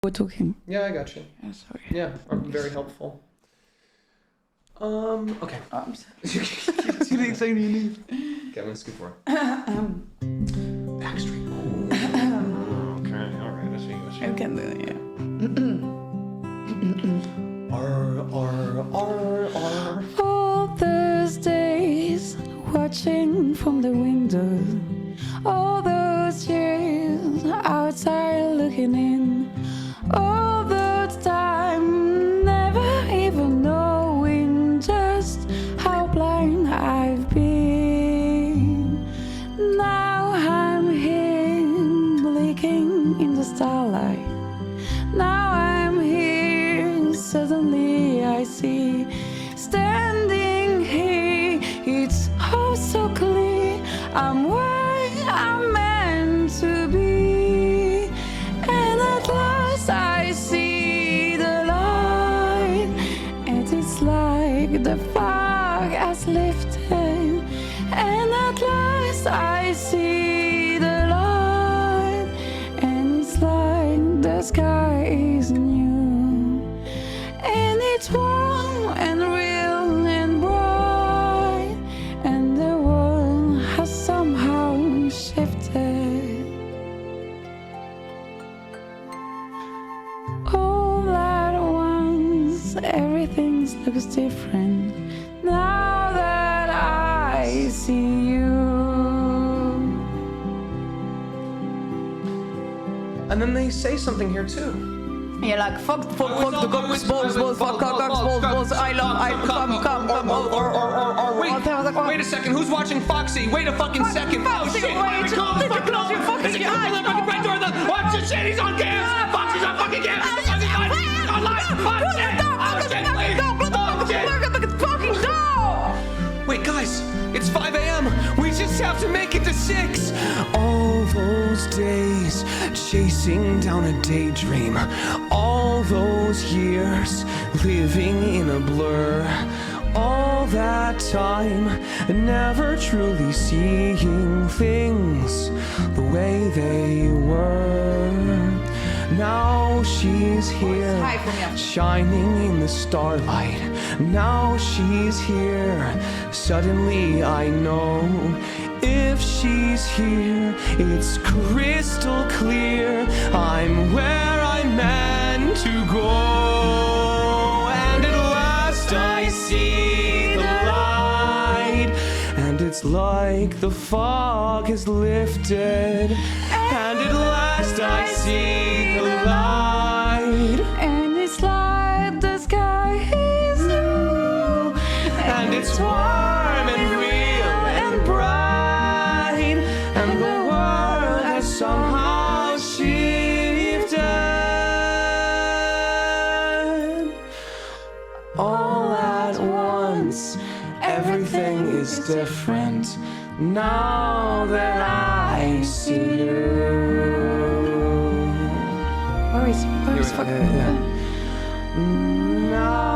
we're talking. Yeah, I got you. Yeah, sorry. Yeah, I'm very helpful. Okay. Oh, I'm sorry. It's only you need. Okay, I'm gonna scoop for it. Backstreet. Okay, alright, I see. You can do it, yeah. All those days watching from the window, all those years outside looking in, all the time never even knowing just how blind I've been. Now I'm here blinking in the starlight. Now I'm here, suddenly I see, standing here, it's all so clear, I'm where I'm meant to be. And at last I see the light, and it's like the fog has lifted. And at last I see the light, and it's like the sky is new, and it's warm and real and bright, and the world has somehow shifted. All at once, everything looks different now that I see you. And then they say something here too. You're like, fuck the cocks, balls, fuck cocks, balls, I come, Wait a second, who's watching Foxy? Wait a fucking second. Foxy, oh shit, wait, call the fucking close your fucking fucking eyes. right door. Watch the shit, he's on cam. Foxy's on fucking cam. He's on live. Oh shit, please. fucking door! Wait, guys, it's 5 a.m. We just have to make it to 6. All those days chasing down a daydream. All those years living in a blur. All that time never truly seeing things the way they were. Now she's here, shining in the starlight. Now she's here, suddenly I know. If she's here, it's crystal clear, I'm where I'm meant to go. And at last I see the light, and it's like the fog has lifted. And at last I see the light, and it's like the sky is blue, and it's warm and real and bright, and the world has somehow shifted. All at once, everything is different now that I see you. Where is fucking Now